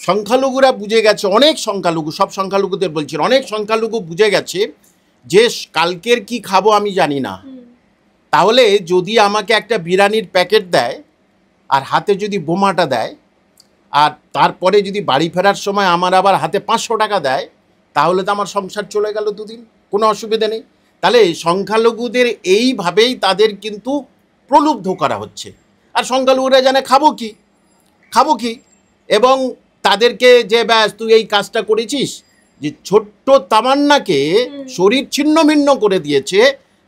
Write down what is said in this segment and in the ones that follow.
সংখ্যালঘুরা বুঝে গেছে, অনেক সংখ্যালঘু, সব সংখ্যালঘুদের বলছি, অনেক সংখ্যালঘু বুঝে গেছে যে কালকের কি খাবো আমি জানি না। তাহলে যদি আমাকে একটা বিরিয়ানির প্যাকেট দেয় আর হাতে যদি বোমাটা দেয়, আর তারপরে যদি বাড়ি ফেরার সময় আমার আবার হাতে 500 টাকা দেয়, তাহলে তো আমার সংসার চলে গেল দুদিন, কোনো অসুবিধা নেই। তাহলে সংখ্যালঘুদের এইভাবেই তাদের কিন্তু প্রলুব্ধ করা হচ্ছে। আর সংখ্যালঘুরা জানে খাবো কি, এবং তাদেরকে যে ব্যাস তুই এই কাজটা করেছিস, যে ছোট্ট তামান্নাকে শরীর ছিন্ন ভিন্ন করে দিয়েছে,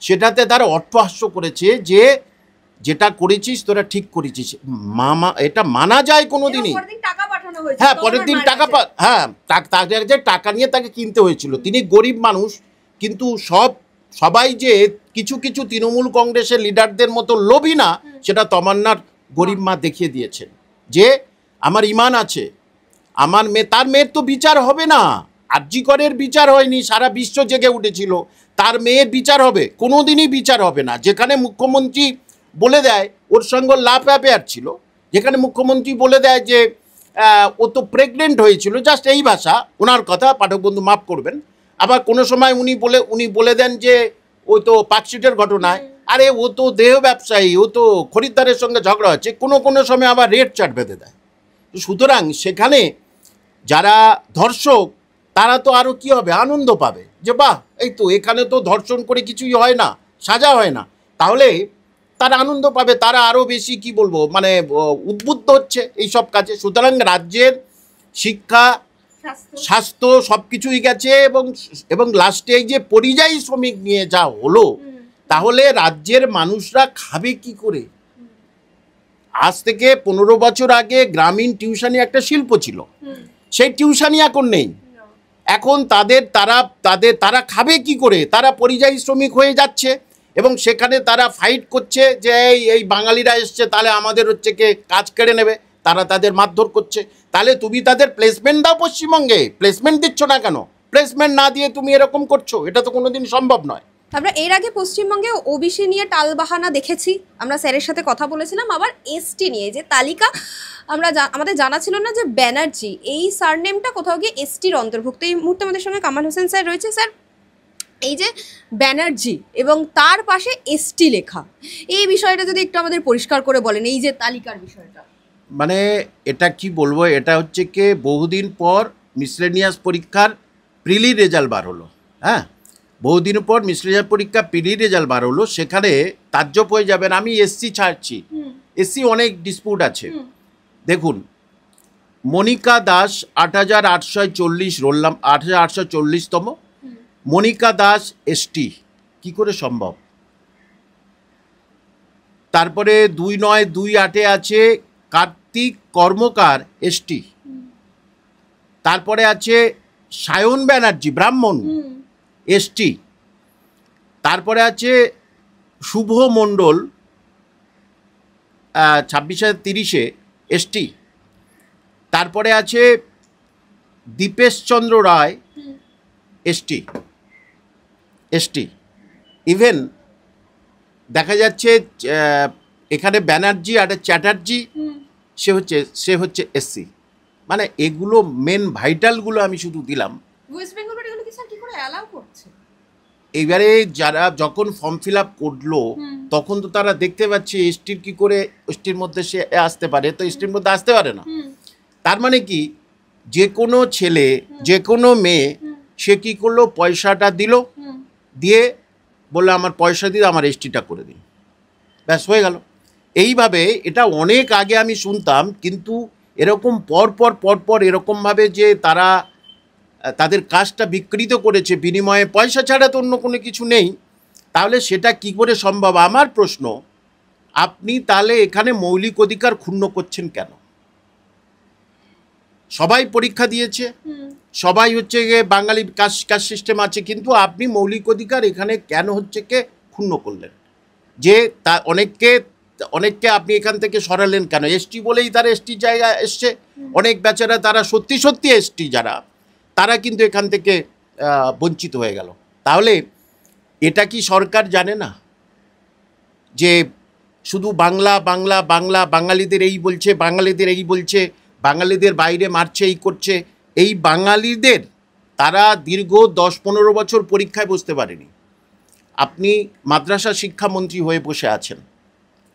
সেটাতে তারা অট্টহাস্য করেছে যে যেটা করেছিস তোরা ঠিক করেছিস, মামা এটা মানা যায় কোনোদিনই। হ্যাঁ, পরের দিন টাকা তাকে টাকা নিয়ে তাকে কিনতে হয়েছিল। তিনি গরিব মানুষ, কিন্তু সবাই যে কিছু কিছু তৃণমূল কংগ্রেসের লিডারদের মতো লোভী না, সেটা তমান্নার গরিব মা দেখিয়ে দিয়েছেন যে আমার ইমান আছে, আমার মেয়ে, তার মেয়ের তো বিচার হবে না। আরজি করের বিচার হয়নি, সারা বিশ্ব জেগে উঠেছিল, তার মেয়ের বিচার হবে? কোনোদিনই বিচার হবে না। যেখানে মুখ্যমন্ত্রী বলে দেয়, ওর সঙ্গে লাভ অ্যাফেয়ার ছিল, যেখানে মুখ্যমন্ত্রী বলে দেয় যে ও তো প্রেগনেন্ট হয়েছিল, জাস্ট এই ভাষা ওনার কথা, পাঠক বন্ধু মাফ করবেন। আবার কোনো সময় উনি বলে দেন যে ও তো পার্কশিটের ঘটনায়, আরে ও তো দেহ ব্যবসায়ী, ও তো খরিদ্দারের সঙ্গে ঝগড়া হচ্ছে, কোনো সময় আবার রেট চার্ট বেঁধে দেয়। সুতরাং সেখানে যারা ধর্ষক তারা তো আরও কী হবে, আনন্দ পাবে যে বাহ, এই তো এখানে তো ধর্ষণ করে কিছুই হয় না, সাজা হয় না, তাহলে তারা আনন্দ পাবে, তারা আরও বেশি কি বলবো মানে উদ্বুদ্ধ হচ্ছে এইসব কাজে। সুতরাং রাজ্যের শিক্ষা, স্বাস্থ্য সব কিছুই গেছে, এবং লাস্টে এই যে পরিযায়ী শ্রমিক নিয়ে যা হলো, তাহলে রাজ্যের মানুষরা খাবে কি করে? আজ থেকে 15 বছর আগে গ্রামীণ টিউশনি একটা শিল্প ছিল, সেই টিউশনি এখন নেই। এখন তারা খাবে কি করে? তারা পরিযায়ী শ্রমিক হয়ে যাচ্ছে, এবং সেখানে তারা ফাইট করছে যে এই বাঙালিরা এসছে, তাহলে আমাদের হচ্ছে কে কাজ কেড়ে নেবে, তারা তাদের মারধর করছে। তাহলে তুমি তাদের প্লেসমেন্ট দাও, পশ্চিমবঙ্গে প্লেসমেন্ট দিচ্ছ না কেন? প্লেসমেন্ট না দিয়ে তুমি এরকম করছো, এটা তো কোনোদিন সম্ভব নয়। আমরা এর আগে পশ্চিমবঙ্গে ওবিসি নিয়ে টালবাহানা দেখেছি, আমরা স্যারের সাথে কথা বলেছিলাম। আবার এসটি নিয়ে যে তালিকা আমাদের জানা ছিল না যে ব্যানার্জি এই সারনেমটা কোথাও গিয়ে এসটির অন্তর্ভুক্ত। এই মুহূর্তে আমাদের সঙ্গে কামাল হোসেন স্যার রয়েছে। স্যার, এই যে ব্যানার্জি এবং তার পাশে এসটি লেখা, এই বিষয়টা যদি একটু আমাদের পরিষ্কার করে বলেন, এই যে তালিকার বিষয়টা। মানে এটা কি বলবো, এটা হচ্ছে কি বহুদিন পর মিসলেনিয়াস পরীক্ষার প্রিলি রেজাল্ট বার হলো। হ্যাঁ, বহুদিন পর মিসলেনিয়াস পরীক্ষা প্রিলি রেজাল্ট বার হলো, সেখানে তাজ্জব হয়ে যাবেন। আমি এসসি ছাড়ছি, এসসি অনেক ডিসপিউট আছে। দেখুন, মনিকা দাস 8840 রোল নাম 8840তম, মনিকা দাস এসটি, কি করে সম্ভব? তারপরে 2928 আছে কার্তিক কর্মকার এসটি, তারপরে আছে সায়ন ব্যানার্জি ব্রাহ্মণ এসটি, তারপরে আছে শুভ মণ্ডল 2630 এসটি, তারপরে আছে দীপেশ চন্দ্র রায় এসটি। ইভেন দেখা যাচ্ছে এখানে ব্যানার্জি আর চ্যাটার্জি সে হচ্ছে এসসি। মানে এগুলো মেন ভাইটালগুলো আমি শুধু দিলাম। ওয়েস্ট বেঙ্গল এগুলো কি স্যার কি করে অ্যালাউ করছে? এইবারে যারা যখন ফর্ম ফিল আপ করলো, তখন তো তারা দেখতে পাচ্ছে এসটির কি করে এসটির মধ্যে সে আসতে পারে, তো এসটির মধ্যে আসতে পারে না। তার মানে কি, যে কোনো ছেলে যে কোনো মেয়ে সে কি করলো, পয়সাটা দিল, দিয়ে বললো আমার পয়সা দিয়ে আমার এসটিটা করে দিন, ব্যাস হয়ে গেল। এইভাবে এটা অনেক আগে আমি শুনতাম, কিন্তু এরকম পরপর এরকমভাবে যে তারা তাদের কাজটা বিকৃত করেছে, বিনিময়ে পয়সা ছাড়া তো অন্য কোনো কিছু নেই, তাহলে সেটা কি করে সম্ভব? আমার প্রশ্ন, আপনি তাহলে এখানে মৌলিক অধিকার ক্ষুণ্ণ করছেন কেন? সবাই পরীক্ষা দিয়েছে, সবাই হচ্ছে গিয়ে বাঙালি কাস্ট সিস্টেম আছে, কিন্তু আপনি মৌলিক অধিকার এখানে কেন হচ্ছে কে ক্ষুণ্ণ করলেন? যে তা অনেককে আপনি এখান থেকে সরালেন কেন? এসটি বলেই তারা এসটি জায়গায় এসছে, অনেক বেচারা তারা সত্যি এসটি যারা, তারা কিন্তু এখান থেকে বঞ্চিত হয়ে গেল। তাহলে এটা কি সরকার জানে না যে শুধু বাংলা বাঙালিদের এই বলছে, বাঙালিদের বাইরে মারছে, এই করছে। এই বাঙালিদের তারা দীর্ঘ 10-15 বছর পরীক্ষায় বসতে পারেনি। আপনি মাদ্রাসা শিক্ষামন্ত্রী হয়ে বসে আছেন,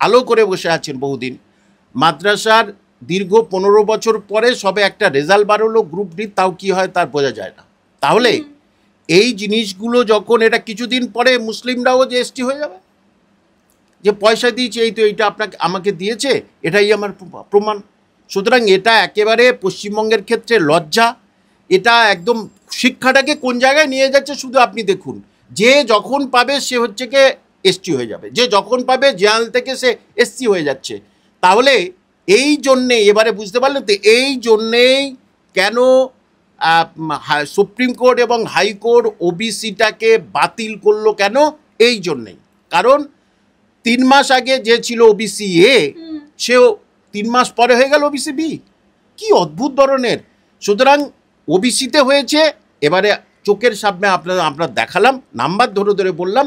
আলো করে বসে আছেন বহুদিন। মাদ্রাসার দীর্ঘ 15 বছর পরে সবে একটা রেজাল্ট বার হলো গ্রুপ ডি, তাও কি হয় তার বোঝা যায় না। তাহলে এই জিনিসগুলো যখন, এটা কিছুদিন পরে মুসলিমরাও যে এসটি হয়ে যাবে, যে পয়সা দিয়েছে, এই তো এইটা আপনাকে আমাকে দিয়েছে, এটাই আমার প্রমাণ। সুতরাং এটা একেবারে পশ্চিমবঙ্গের ক্ষেত্রে লজ্জা। এটা একদম শিক্ষাটাকে কোন জায়গায় নিয়ে যাচ্ছে শুধু আপনি দেখুন। যে যখন পাবে সে হচ্ছে কে এসটি হয়ে যাবে, যে যখন পাবে জেনারেল থেকে সে এসসি হয়ে যাচ্ছে। তাহলে এই জন্যে এবারে বুঝতে পারলেন তো, এই জন্যেই কেন সুপ্রিম কোর্ট এবং হাইকোর্ট ওবিসিটাকে বাতিল করলো, কেন? এই জন্যেই। কারণ 3 মাস আগে যে ছিল ওবিসি এ, সেও 3 মাস পরে হয়ে গেল ওবিসি বি। কি অদ্ভুত ধরনের। সুতরাং ওবিসিতে হয়েছে, এবারে চোখের সামনে আমরা দেখালাম, নাম্বার ধরে ধরে বললাম,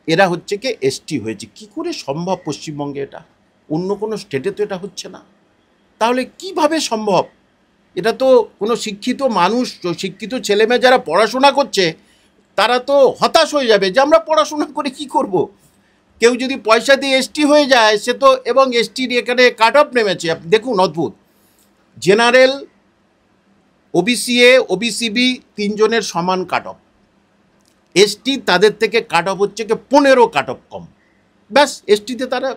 এরা হচ্ছে কি এসটি হয়েছে। কি করে সম্ভব পশ্চিমবঙ্গে? এটা অন্য কোনো স্টেটে তো এটা হচ্ছে না। তাহলে কিভাবে সম্ভব? এটা তো কোনো শিক্ষিত মানুষ, শিক্ষিত ছেলেমেয়ে যারা পড়াশোনা করছে, তারা তো হতাশ হয়ে যাবে যে আমরা পড়াশোনা করে কি করব। কেউ যদি পয়সা দিয়ে এসটি হয়ে যায়, সে তো, এবং এসটির এখানে কাট অফ নেমেছে দেখুন, অদ্ভুত। General, OBC A, OBC B 3 জনের সমান কাট অফ। এসটি তাদের থেকে কাট অফ হচ্ছে কি 15 কাট অফ কম। ব্যাস, এসটিতে তারা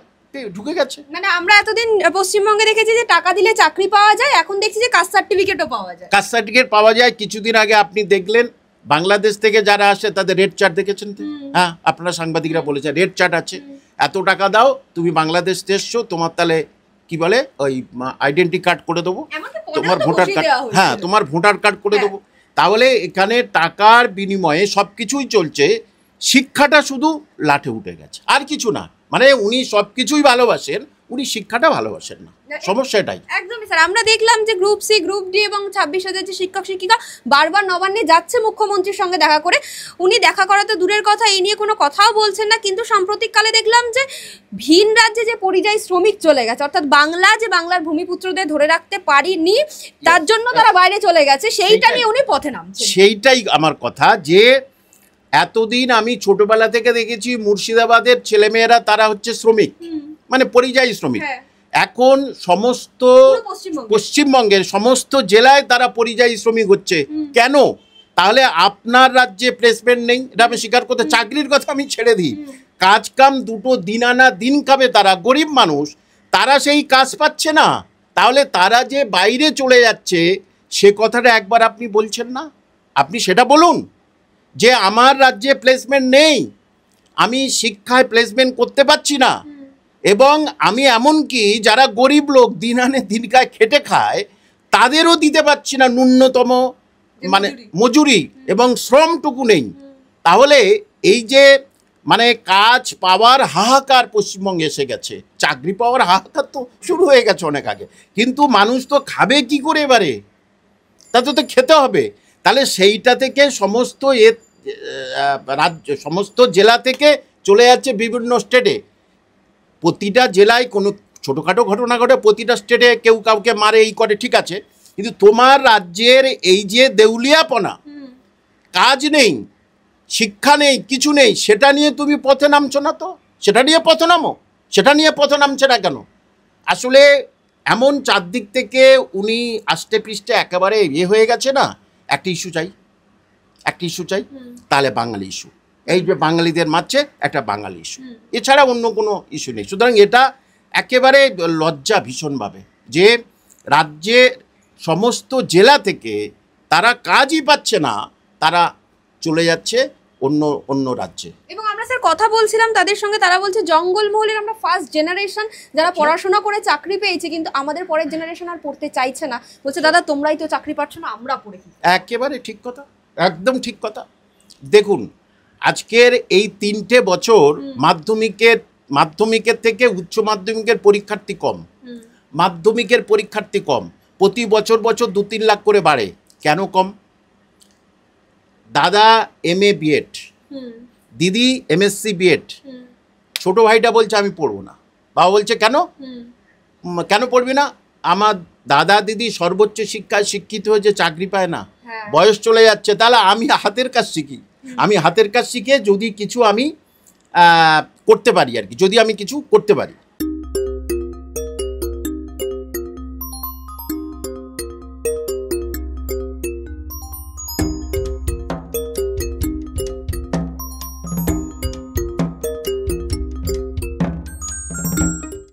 ঢুকে গেছে। মানে আমরা এতদিন পশ্চিমবঙ্গে দেখেছি যে টাকা দিলে চাকরি পাওয়া যায়, এখন দেখছি যে কাস্ট সার্টিফিকেটও পাওয়া যায়। কাস্ট সার্টিফিকেট পাওয়া যায়। কিছুদিন আগে আপনি দেখলেন বাংলাদেশ থেকে যারা আসে তাদের রেড চার্ট দেখেছেন তো? হ্যাঁ, আপনারা সাংবাদিকরা বলেছে রেড চার্ট আছে, এত টাকা দাও, তুমি বাংলাদেশ এসছো, তোমার তাহলে কি বলে ওই আইডেন্টি কার্ড করে দেবো, তোমার ভোটার কার্ড, হ্যাঁ তোমার ভোটার কার্ড করে দেবো। তাহলে এখানে টাকার বিনিময়ে সব কিছুই চলছে, শিক্ষাটা শুধু লাঠে উঠে গেছে, আর কিছু না। মানে উনি সব কিছুই ভালোবাসেন, উনি শিক্ষাটা ভালোবাসেন না, সমস্যা এটাই। একদমই স্যার, আমরা দেখলাম যে গ্রুপ সি, গ্রুপ ডি এবং 26,000 যে শিক্ষক শিক্ষিকা বারবার নবান্নে যাচ্ছে মুখ্যমন্ত্রীর সঙ্গে দেখা করে। উনি দেখা করা তো দূরের কথা, এই নিয়ে কোনো কথাও বলছেন না। কিন্তু সাম্প্রতিককালে দেখলাম যে ভিন রাজ্যে যে পরিযায়ী শ্রমিক চলে গেছে, অর্থাৎ বাংলার ভূমিপুত্রদের ধরে রাখতে পারিনি, তার জন্য তারা বাইরে চলে গেছে, সেইটা নিয়ে উনি পথে নামছেন। সেইটাই আমার কথা, যে এতদিন আমি ছোটবেলা থেকে দেখেছি মুর্শিদাবাদের ছেলেমেয়েরা তারা হচ্ছে শ্রমিক, মানে পরিযায়ী শ্রমিক। এখন সমস্ত পশ্চিমবঙ্গের সমস্ত জেলায় তারা পরিযায়ী শ্রমিক হচ্ছে। কেন? তাহলে আপনার রাজ্যে প্লেসমেন্ট নেই, এটা আমি স্বীকার করতে, চাকরির কথা আমি ছেড়ে দিই, কাজ কাম দুটো দিন আনা দিন খাবে তারা, গরিব মানুষ, তারা সেই কাজ পাচ্ছে না। তাহলে তারা যে বাইরে চলে যাচ্ছে, সে কথাটা একবার আপনি বলছেন না? আপনি সেটা বলুন যে আমার রাজ্যে প্লেসমেন্ট নেই, আমি শিক্ষায় প্লেসমেন্ট করতে পারছি না, এবং আমি এমনকি যারা গরিব লোক দিন আনে দিন খায় খেটে খায়, তাদেরও দিতে পারছি না ন্যূনতম মানে মজুরি, এবং শ্রমটুকু নেই। তাহলে এই যে মানে কাজ পাওয়ার হাহাকার পশ্চিমবঙ্গে এসে গেছে, চাকরি পাওয়ার হাহাকার তো শুরু হয়ে গেছে অনেক আগে, কিন্তু মানুষ তো খাবে কি করে এবারে? তাতে তো খেতে হবে। তাহলে সেইটা থেকে সমস্ত রাজ্য, সমস্ত জেলা থেকে চলে যাচ্ছে বিভিন্ন স্টেটে। প্রতিটা জেলায় কোনো ছোটোখাটো ঘটনা ঘটে, প্রতিটা স্টেটে কেউ কাউকে মারে, এই করে, ঠিক আছে, কিন্তু তোমার রাজ্যের এই যে দেউলিয়াপনা, কাজ নেই, শিক্ষা নেই, কিছু নেই, সেটা নিয়ে তুমি পথে নামছো না তো? সেটা নিয়ে পথে নামো, সেটা নিয়ে পথে নামছে না কেন? আসলে এমন চারদিক থেকে উনি আষ্টে পৃষ্ঠে একেবারে হয়ে গেছে না, একটা ইস্যু চাই, একটা ইস্যু চাই, তাহলে বাঙালি ইস্যু, এই যে বাঙালিদের মারছে, একটা বাঙালি ইস্যু, এছাড়া অন্য কোনো ইস্যু নেই। সুতরাং এটা একেবারে লজ্জা ভীষণভাবে যে রাজ্যে সমস্ত জেলা থেকে তারা কাজই পাচ্ছে না, তারা চলে যাচ্ছে অন্য অন্য রাজ্যে। এবং আমরা স্যার কথা বলছিলাম তাদের সঙ্গে, তারা বলছে জঙ্গলমহলের আমরা ফার্স্ট জেনারেশন যারা পড়াশোনা করে চাকরি পেয়েছে, কিন্তু আমাদের পরের জেনারেশন আর পড়তে চাইছে না, বলছে দাদা তোমরাই তো চাকরি পাচ্ছ না, আমরা পড়ে কি? একেবারে ঠিক কথা, একদম ঠিক কথা। দেখুন আজকের এই 3টে বছর মাধ্যমিকের থেকে উচ্চ মাধ্যমিকের পরীক্ষার্থী কম, মাধ্যমিকের পরীক্ষার্থী কম, প্রতি বছর 2-3 লাখ করে বাড়ে। কেন কম? দাদা MA বিএড, দিদি MSc বিএড, ছোট ভাইটা বলছে আমি পড়বো না, বাবা বলছে কেন, কেন পড়বি না? আমার দাদা দিদি সর্বোচ্চ শিক্ষায় শিক্ষিত হয়ে যে চাকরি পায় না, হ্যাঁ। বয়স চলে যাচ্ছে, তাহলে আমি হাতের কাজ শিখি। আমি হাতের কাজ শিখে যদি কিছু আমি করতে পারি আর কি, যদি আমি কিছু করতে পারি